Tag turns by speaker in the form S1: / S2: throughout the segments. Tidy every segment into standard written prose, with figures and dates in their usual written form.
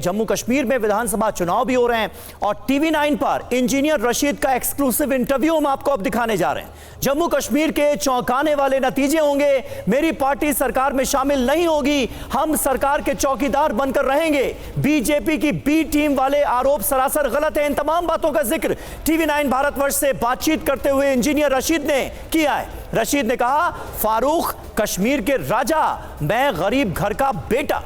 S1: जम्मू कश्मीर में विधानसभा चुनाव भी हो रहे हैं और टीवी 9 पर इंजीनियर रशीद का एक्सक्लूसिव इंटरव्यू हम आपको अब दिखाने जा रहे हैं। जम्मू कश्मीर के चौंकाने वाले नतीजे होंगे। मेरी पार्टी सरकार में शामिल नहीं होगी, हम सरकार के चौकीदार बनकर रहेंगे। बीजेपी की बी टीम वाले आरोप सरासर गलत है। इन तमाम बातों का जिक्र टीवी 9 भारतवर्ष से बातचीत करते हुए इंजीनियर रशीद ने किया है। रशीद ने कहा, फारूक कश्मीर के राजा, मैं गरीब घर का बेटा।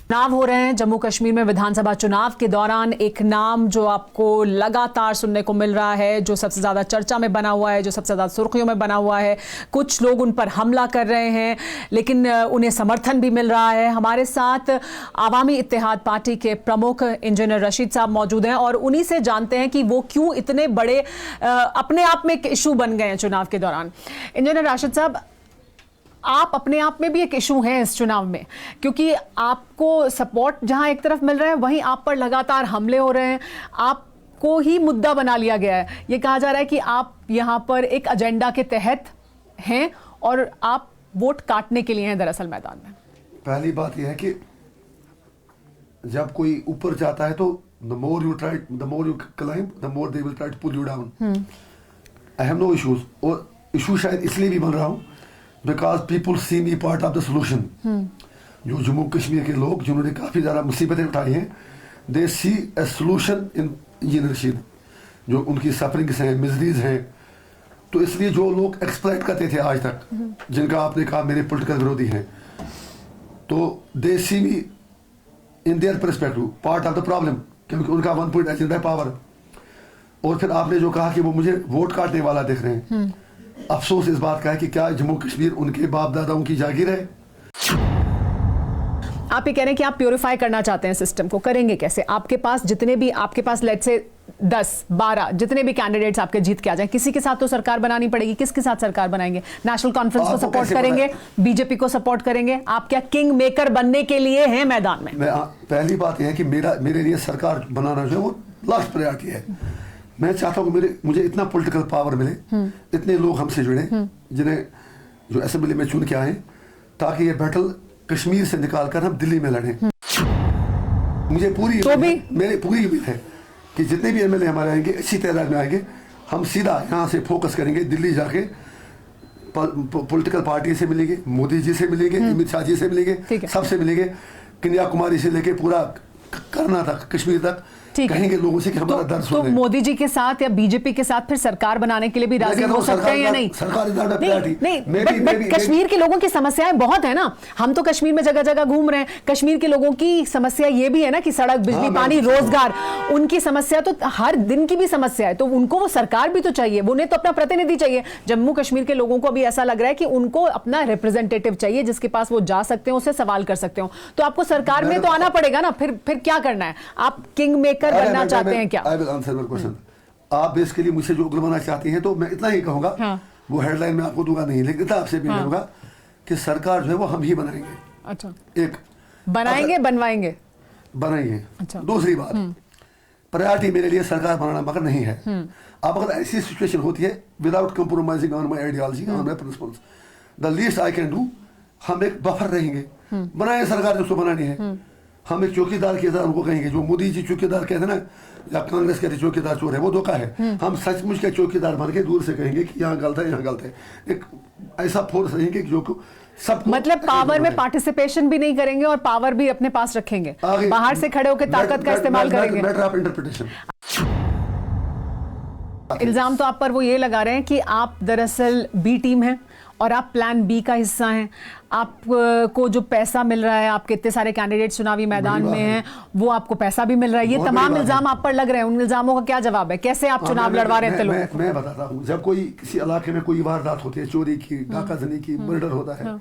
S2: चुनाव हो रहे हैं जम्मू कश्मीर में। विधानसभा चुनाव के दौरान एक नाम जो आपको लगातार सुनने को मिल रहा है, जो सबसे ज्यादा चर्चा में बना हुआ है, जो सबसे ज्यादा सुर्खियों में बना हुआ है, कुछ लोग उन पर हमला कर रहे हैं लेकिन उन्हें समर्थन भी मिल रहा है। हमारे साथ आवामी इत्तेहाद पार्टी के प्रमुख इंजीनियर रशीद साहब मौजूद हैं और उन्हीं से जानते हैं कि वो क्यों इतने बड़े अपने आप में एक इशू बन गए हैं चुनाव के दौरान। इंजीनियर रशीद साहब, आप अपने आप में भी एक इशू हैं इस चुनाव में, क्योंकि आपको सपोर्ट जहां एक तरफ मिल रहा है वहीं आप पर लगातार हमले हो रहे हैं। आपको ही मुद्दा बना लिया गया है। ये कहा जा रहा है कि आप यहां पर एक एजेंडा के तहत हैं और आप वोट काटने के लिए हैं दरअसल मैदान में।
S3: पहली बात यह है कि जब कोई ऊपर जाता है तो the more you climb, the more they will try to pull you down. I have no issues. और इशू शायद इसलिए भी बन रहा हूं because people see me part of the solution. जो जम्मू कश्मीर के लोग जिन्होंने काफी ज्यादा मुसीबतें उठाई हैं, they see a solution in engineer Rashid, जो उनकी सफरिंग्स हैं, मिजरीज हैं। तो इसलिए जो लोग एक्सप्लॉइट करते थे आज तक, जिनका आपने कहा मेरे पॉलिटिकल विरोधी हैं, तो they see me in their perspective part of the problem, क्योंकि उनका 1 point एजेंडा है पावर। और फिर आपने जो कहा कि वो मुझे वोट काटने वाला दिख रहे हैं, अफसोस इस बात का है कि क्या जम्मू कश्मीर उनके बाप दादाओं की जागीर है?
S2: आप ये कह रहे हैं कि आप प्योरीफाई करना चाहते हैं सिस्टम को, करेंगे कैसे? आपके पास जितने भी आपके पास लेट्स से 10-12 जितने भी कैंडिडेट्स आपके जीत के आ जाएं, किसी के साथ तो सरकार बनानी पड़ेगी। किसके साथ सरकार बनाएंगे? नेशनल कॉन्फ्रेंस को सपोर्ट करेंगे, बीजेपी को सपोर्ट करेंगे? आप क्या किंग मेकर बनने के लिए हैं मैदान में?
S3: पहली बात यह है कि मेरे लिए सरकार बनाना जो है वो लास्ट प्रायोरिटी है। मैं चाहता हूँ कि मुझे इतना पॉलिटिकल पावर मिले, इतने लोग हमसे जुड़े जिन्हें जो असेंबली में चुन के आए, ताकि ये बैटल कश्मीर से निकालकर हम दिल्ली में लड़ें। मुझे मेरी पूरी उम्मीद है कि जितने भी एमएलए हमारे आएंगे अच्छी तादाद में आएंगे। हम सीधा यहाँ से फोकस करेंगे, दिल्ली जाके पॉलिटिकल पार्टी से मिलेंगे, मोदी जी से मिलेंगे, अमित शाह जी से मिलेंगे, सबसे मिलेंगे, कन्याकुमारी से लेके पूरा कर्नाटक कश्मीर तक कहेंगे लोगों से कि हमारा दर्द सुन
S2: तो मोदी जी के साथ या बीजेपी के साथ फिर सरकार बनाने के लिए भी राजी हो सकते हैं या नहीं?
S3: सरकार
S2: नहीं, कश्मीर के लोगों की समस्याएं बहुत है ना। हम तो कश्मीर में जगह जगह घूम रहे हैं। कश्मीर के लोगों की समस्या ये भी है ना कि सड़क, बिजली, पानी, रोजगार, उनकी समस्या तो हर दिन की भी समस्या है। तो उनको वो सरकार भी तो चाहिए, उन्हें तो अपना प्रतिनिधि चाहिए। जम्मू कश्मीर के लोगों को अभी ऐसा लग रहा है कि उनको अपना रिप्रेजेंटेटिव चाहिए जिसके पास वो जा सकते हो, उससे सवाल कर सकते हो। तो आपको सरकार में तो आना पड़ेगा ना। फिर क्या करना है? आप किंग मेकर बनना चाहते हैं क्या?
S3: I will answer your question. आप बेसिकली मुझसे जो उगलवाना चाहती हैं, तो मैं इतना ही कहूंगा, वो हेडलाइन में आपको दूंगा नहीं, लेकिन इतना आपसे भी कहूंगा कि सरकार जो है वो हम ही बनाएंगे।
S2: अच्छा,
S3: एक
S2: बनाएंगे,
S3: बनाएंगे। अच्छा, दूसरी बात, प्रायोरिटी मेरे लिए सरकार बनाना मगर नहीं है। अब अगर ऐसी सिचुएशन होती है without compromising on my ideology, on my principles, the least I can do, हम एक बफर रहेंगे, बनाए सरकार जिसको बनानी है। हम एक चौकीदार की तरह उनको कहेंगे, जो मोदी जी चौकीदार कहते हैं ना, या कांग्रेस कहते चौकीदार चोर है, वो धोखा है। हम सचमुच के चौकीदार बन के दूर से कहेंगे कि यहाँ गलत है, यहाँ गलत है। एक ऐसा फोर्स रहेंगे जो सब,
S2: मतलब पावर में पार्टिसिपेशन भी नहीं करेंगे और पावर भी अपने पास रखेंगे, बाहर से खड़े होकर ताकत का इस्तेमाल करेंगे।
S3: Matter of interpretation.
S2: इल्जाम तो आप पर वो ये लगा रहे हैं कि आप दरअसल बी टीम हैं और आप प्लान बी का हिस्सा हैं। आपको जो पैसा मिल रहा है, आपके इतने सारे कैंडिडेट चुनावी मैदान में हैं, वो आपको पैसा भी मिल रहा है। ये तमाम इल्जाम आप पर लग रहे हैं। उन इल्जामों का क्या जवाब है? कैसे आप चुनाव लड़वा रहे थे?
S3: मैं बताता हूँ, जब कोई किसी इलाके में कोई वारदात होती है, चोरी की, डाकाजनी की, मर्डर होता है,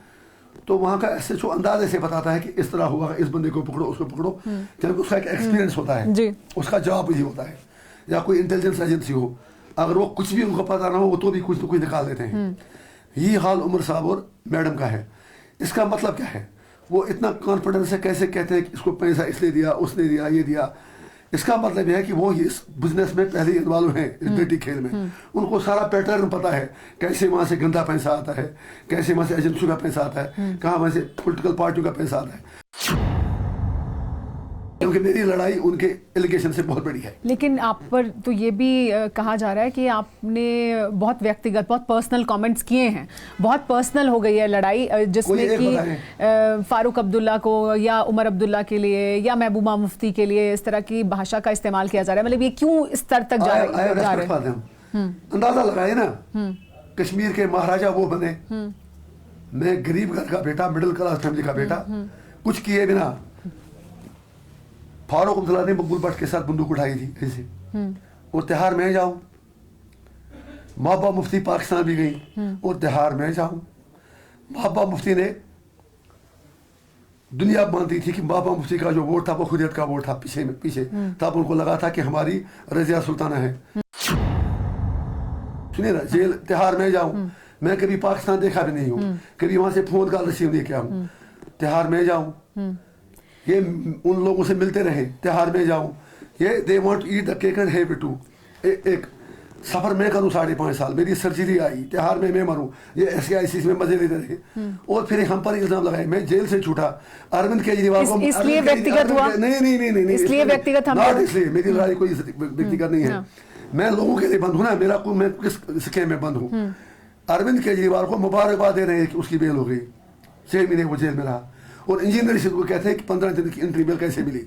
S3: तो वहाँ का एसएचओ अंदाजे से बताता है कि इस तरह हुआ, इस बंदे को पकड़ो, उसको पकड़ो। जब उसका एक एक्सपीरियंस होता है, उसका जवाब यही होता है। या कोई इंटेलिजेंस एजेंसी हो, अगर वो कुछ भी उनको पता ना हो, वो तो भी कुछ तो कुछ निकाल देते हैं। यही हाल उमर साहब और मैडम का है। इसका मतलब क्या है? वो इतना कॉन्फिडेंस से कैसे कहते हैं कि इसको पैसा इसलिए दिया, उसने दिया, ये दिया। इसका मतलब यह है कि वो इस बिजनेस में पहले इन्वॉल्व हैं, इस डर्टी खेल में। उनको सारा पैटर्न पता है, कैसे वहां से गंदा पैसा आता है, कैसे वहां से एजेंसियों का पैसा आता है, कहाँ वहां से पॉलिटिकल पार्टियों का पैसा आता है। क्योंकि मेरी लड़ाई उनके एलिगेशन से बहुत बड़ी है।
S2: लेकिन आप पर तो ये भी कहा जा रहा है कि आपने बहुत व्यक्तिगत, बहुत पर्सनल कमेंट्स किए हैं, बहुत पर्सनल हो गई है लड़ाई, जिसमें कि फारूक अब्दुल्ला को या उमर अब्दुल्ला के लिए या महबूबा मुफ्ती के लिए इस तरह की भाषा का इस्तेमाल किया जा रहा है। मतलब ये क्यों इस स्तर तक जा रहे हैं?
S3: अंदाजा लगाए ना, कश्मीर के महाराजा वो बने, मैं गरीब घर का बेटा, मिडिल क्लास फैमिली का बेटा, कुछ किए बिना। फारूक अब्दुल्ला ने मकबूल भट्ट के साथ बंदूक उठाई थी ऐसे, और तिहाड़ में जाऊं। महबूबा मुफ्ती पाकिस्तान भी गई और तिहाड़ में जाऊं। महबूबा मुफ्ती ने, दुनिया मानती थी कि महबूबा मुफ्ती का जो वोट था वो खुदियत का वोट था, पीछे तब उनको लगा था कि हमारी रजिया सुल्ताना है। सुनिए ना, जेल तिहाड़ में जाऊं, मैं कभी पाकिस्तान देखा भी नहीं हूँ, कभी वहां से फोन कॉल रिसीव नहीं किया हूँ। तिहाड़ में जाऊं, ये उन लोगों से मिलते रहे, तिहाड़ में जाऊं, ये they want to eat the cake and have it too. एक सफर मैं करूं 5.5 साल, मेरी सर्जरी आई, तिहाड़ में मैं मरूं, ये SKIC में मजे लेते रहे, और फिर हम पर इल्जाम लगाए। मैं जेल से छूटा, अरविंद केजरीवाल को
S2: इसलिए व्यक्तिगत हुआ?
S3: नहीं,
S2: इसलिए व्यक्तिगत हम,
S3: नॉट इसलिए, मेरी लड़ाई कोई व्यक्तिगत नहीं है। मैं लोगों के लिए बंद हूं ना, मेरा कोई, मैं किस स्कीम में बंद हूं। अरविंद केजरीवाल को मुबारकबाद दे रहे हैं कि उसकी बेल हो गई, 6 महीने वो जेल में रहा, और इंजीनियर रशीद को कहते हैं कि 15 दिन की एंट्री बेल कैसे मिली।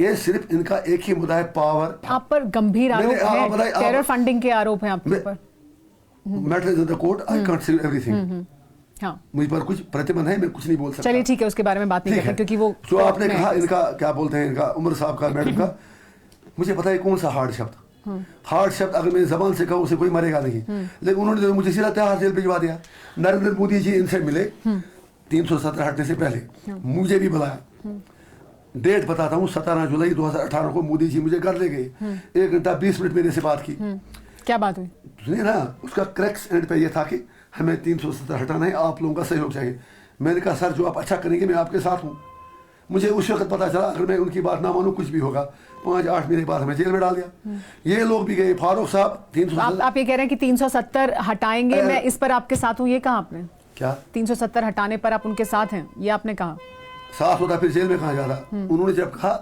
S3: ये सिर्फ इनका एक ही मुद्दा है, पावर।
S2: आप पर गंभीर आरोप है, टेरर फंडिंग के आरोप हैं आपके ऊपर।
S3: Matter is in the court, I can't say everything. हाँ, मुझ पर कुछ प्रतिबंध है, मैं कुछ नहीं बोल सकता।
S2: चलिए ठीक है, उसके बारे में बात नहीं करते, क्योंकि वो
S3: जो आपने कहा, इनका क्या बोलते हैं, इनका उमर साहब का, मैडम का, मुझे पता है कौन सा हार्ड शब्द, हार्ड शब्द अगर मैं जबान से कहूँ उसे कोई मरेगा नहीं, लेकिन उन्होंने तो मुझे सीधा तिहाड़ जेल भिजवा दिया। नरेंद्र मोदी जी इनसे मिले 317 हटने से पहले, मुझे भी बुलाया। डेट बताता हूँ, 17 जुलाई 2018 को मोदी जी मुझे घर ले गए, 1 घंटा 20 मिनट मेरे से बात की।
S2: क्या बात हुई?
S3: सुनिए ना, उसका क्रैक्स एंड पे ये था कि हमें 370 हटाना है, आप लोगों का सहयोग चाहिए। मैंने कहा सर, जो आप अच्छा करेंगे मैं आपके साथ हूँ। मुझे उस वक्त पता चला अगर मैं उनकी बात ना मानूं कुछ भी होगा। 5-8 महीने बाद हमें जेल में डाल दिया। ये लोग भी गए, फारूक साहब 370।
S2: आप ये कह रहे हैं कि 370 हटाएंगे, मैं इस पर आपके साथ हूँ, ये कहा आपने?
S3: क्या
S2: 370 हटाने पर आप उनके साथ हैं, ये आपने कहा?
S3: साथ होता फिर जेल में कहाँ जाता। उन्होंने जब कहा,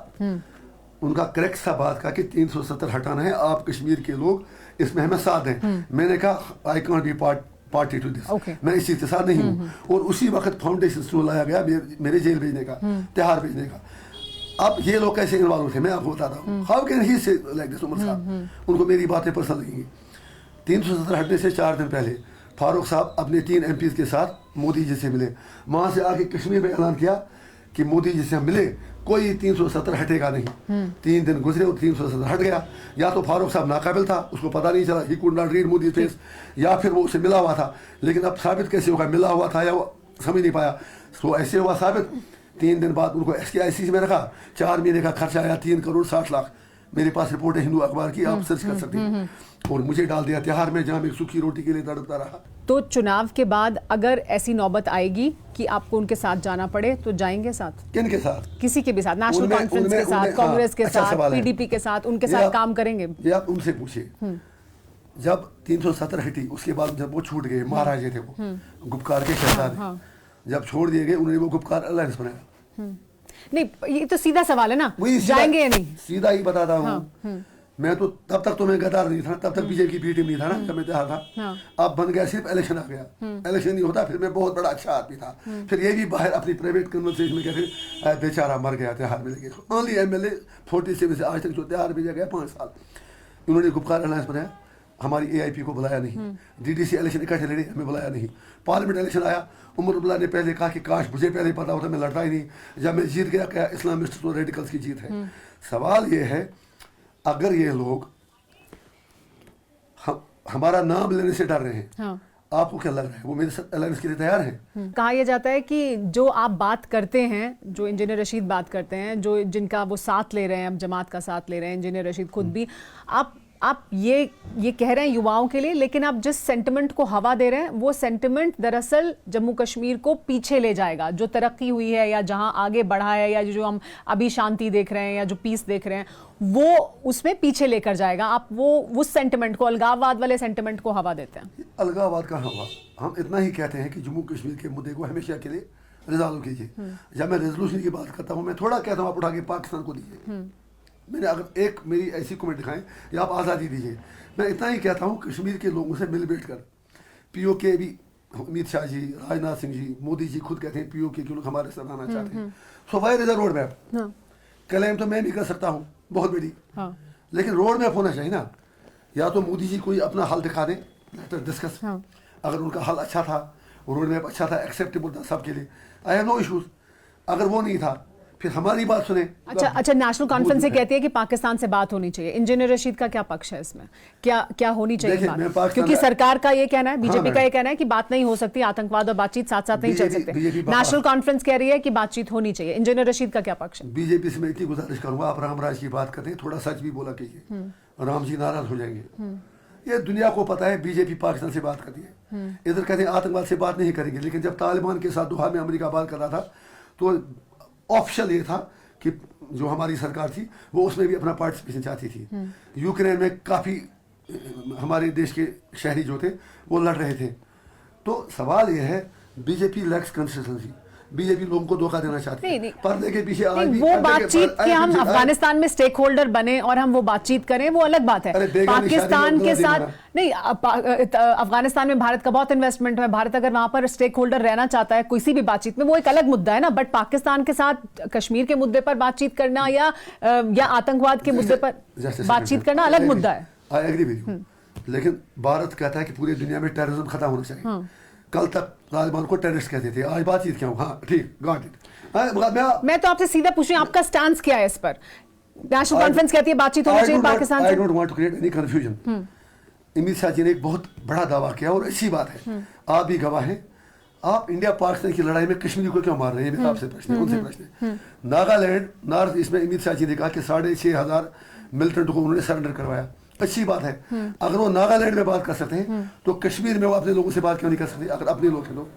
S3: उनका क्रैक्स था बात का कि 370 हटाना है, आप कश्मीर के लोग इसमें हमें साथ हैं। मैंने कहा I can't be party to this, मैं इस चीज के साथ नहीं हूँ। और उसी वक्त फाउंडेशन स्टोर लाया गया मेरे जेल भेजने का, तिहाड़ भेजने का। अब ये लोग कैसे इन्वॉल्व थे मैं आपको बताता हूँ। हाउ कैन ही से लाइक दिस, उमर साहब, उनको मेरी बातें पसंद लगेंगी। 370 हटने से 4 दिन पहले फारूक साहब अपने 3 MPs के साथ मोदी जी से मिले। वहां से आके कश्मीर में ऐलान किया कि मोदी जी से हम मिले, कोई 370 हटेगा नहीं। 3 दिन गुजरे और 370 हट गया। या तो फारूक साहब नाकाबिल था, उसको पता नहीं चला, he could not read Modi face, या फिर वो उसे मिला हुआ था। लेकिन अब साबित कैसे होगा मिला हुआ था या वो समझ नहीं पाया। तो ऐसे हुआ साबित। 3 दिन बाद उनको SKIC में रखा। 4 महीने का खर्चा आया 3 करोड़ 60 लाख। मेरे पास रिपोर्ट है हिंदू अखबार की, आप सर्च कर सकते हैं। और मुझे डाल दिया तिहाड़ में, जहां मैं सूखी रोटी के लिए तड़पता रहा।
S2: तो चुनाव के बाद अगर ऐसी नौबत आएगी कि आपको उनके साथ जाना पड़े तो जाएंगे साथ?
S3: किन के साथ?
S2: किसी के भी साथ, नेशनल कॉन्फ्रेंस के साथ, कांग्रेस के साथ, PDP के साथ, उनके साथ काम करेंगे?
S3: ये आप उनसे पूछिए। जब 370 हटी, उसके बाद जब वो छूट गए, महाराजे थे वो, गुपकार के शहजादे, जब छोड़ दिए गए, उन्होंने वो गुपकार अलायंस बनाया।
S2: नहीं, ये तो सीधा सवाल है ना, जाएंगे या नहीं?
S3: सीधा ही बताता हूँ। मैं तो तब तक तो मैं गद्दार नहीं था, तब तक बीजेपी की बी टीम नहीं था ना, जब मैं तिहाड़ था। अब बन गया, सिर्फ इलेक्शन आ गया। इलेक्शन नहीं होता फिर मैं बहुत बड़ा अच्छा आदमी था। फिर ये भी बाहर अपनी प्राइवेट कन्वर्सेशन में कहते बेचारा मर गया तिहाड़ में लेके। ओनली MLA 47 से आज तक जो तिहाड़ भेजा गया 5 साल। उन्होंने गुपकार अलायंस बनाया, हमारी AIP को बुलाया नहीं। DDC इलेक्शन इकट्ठे लड़े, हमें बुलाया नहीं। पार्लियामेंट इलेक्शन आया, उमर अब्दुल्ला ने पहले कहा कि काश मुझे पहले पता होता, मैं लड़ता ही नहीं। जब मैं जीत गया, क्या इस्लामिस्ट तो रेडिकल्स की जीत है। सवाल ये है, अगर ये लोग हमारा नाम लेने से डर रहे हैं,
S2: हाँ।
S3: आपको क्या लग रहा है वो मेरे साथ अलायंस के लिए तैयार हैं?
S2: कहा यह जाता है कि जो आप बात करते हैं, जो इंजीनियर रशीद बात करते हैं, जो जिनका वो साथ ले रहे हैं, अब जमात का साथ ले रहे हैं, इंजीनियर रशीद खुद भी, आप आप ये कह रहे हैं युवाओं के लिए, लेकिन आप जिस सेंटिमेंट को हवा दे रहे हैं वो सेंटिमेंट दरअसल जम्मू कश्मीर को पीछे ले जाएगा। जो तरक्की हुई है या जहां आगे बढ़ा है या जो हम अभी शांति देख रहे हैं या जो पीस देख रहे हैं वो उसमें पीछे लेकर जाएगा। आप वो उस सेंटिमेंट को, अलगाववाद वाले सेंटिमेंट को हवा देते हैं।
S3: अलगाववाद का हवा, हम इतना ही कहते हैं कि जम्मू कश्मीर के मुद्दे को हमेशा के लिए रिजॉल्व कीजिए। जब मैं रेजोल्यूशन की बात करता हूँ मैं थोड़ा कहता हूँ आप उठा के पाकिस्तान को दीजिए। मैंने अगर एक मेरी ऐसी कमेंट दिखाएं या आप आज़ादी दीजिए, मैं इतना ही कहता हूँ कश्मीर के लोगों से मिल बैठ कर, POK भी, अमित शाह जी, राजनाथ सिंह जी, मोदी जी खुद कहते हैं POK के लोग हमारे साथ आना चाहते हैं। So wire is a rod map. Claim तो मैं भी कर सकता हूँ बहुत बड़ी, लेकिन रोड मैप होना चाहिए ना। या तो मोदी जी कोई अपना हल दिखा दें, डिस्कस। अगर उनका हल अच्छा था, रोड मैप अच्छा था, एक्सेप्टेबल था सबके लिए, आई हैव नो इश्यूज। अगर वो नहीं था फिर हमारी बात सुने।
S2: अच्छा, नेशनल कॉन्फ्रेंस ये कहती है कि पाकिस्तान से बात होनी चाहिए। इंजीनियर रशीद का क्या पक्ष है इसमें? क्या होनी चाहिए बात? क्योंकि सरकार का ये कहना है, बीजेपी का ये कहना है कि बात नहीं हो सकती, आतंकवाद और बातचीत साथ साथ नहीं चल सकते। नेशनल कॉन्फ्रेंस कह रही है कि बातचीत होनी चाहिए। इंजीनियर रशीद का क्या पक्ष है?
S3: बीजेपी से मैं इतनी गुजारिश करूंगा, आप रामराज की बात करते हैं, थोड़ा सच भी बोला कीजिए, राम जी नाराज हो जाएंगे। ये दुनिया को पता है बीजेपी पाकिस्तान से बात करती है। इधर कहते हैं आतंकवाद से बात नहीं करेंगे, लेकिन जब तालिबान के साथ दोहा में अमेरिका बात कर रहा था तो ऑप्शन ये था कि जो हमारी सरकार थी वो उसमें भी अपना पार्टिसिपेशन चाहती थी। यूक्रेन में काफ़ी हमारे देश के शहरी जो थे वो लड़ रहे थे। तो सवाल ये है बीजेपी लैक्स कंसिस्टेंसी, बीजेपी लोगों को धोखा देना चाहती है। पर्दे के पीछे आज भी
S2: वो बातचीत कि हम अफगानिस्तान में स्टेक होल्डर बने और हम वो बातचीत करें, वो अलग बात है। पाकिस्तान के साथ नहीं, अफगानिस्तान में भारत का बहुत इन्वेस्टमेंट है। भारत अगर वहां पर स्टेक होल्डर रहना चाहता है किसी भी बातचीत में, वो एक अलग मुद्दा है ना। बट पाकिस्तान के साथ कश्मीर के मुद्दे पर बातचीत करना या आतंकवाद के मुद्दे पर बातचीत करना अलग मुद्दा है।
S3: आई एग्री विद यू, लेकिन भारत कहता है कि पूरी दुनिया में टेररिज्म खत्म होना चाहिए। कल तक तालिबान को टेररिस्ट कहते थे, आज बातचीत क्या हो? हाँ ठीक, गॉट इट।
S2: मैं तो आपसे सीधा पूछ रही हूं, आपका स्टैंड क्या है इस पर? नेशनल कॉन्फ्रेंस कहती है बातचीत होनी चाहिए पाकिस्तान से।
S3: I don't want to create any confusion. Amit Shah ji ने एक बहुत बड़ा दावा किया और अच्छी बात है, आप भी गवाह हैं। आप इंडिया पाकिस्तान की लड़ाई में कश्मीरी को क्यों मार रहे हैं? मेरा आपसे प्रश्न है, उनसे प्रश्न है। नागालैंड नॉर्थ ईस्ट में अमित शाह जी ने कहा कि 6,500 मिलिटेंट को उन्होंने सरेंडर करवाया, अच्छी बात है। अगर वो नागालैंड में बात कर सकते हैं तो कश्मीर में वो अपने लोगों से बात क्यों नहीं कर सकते? अगर अपने लोग हैं तो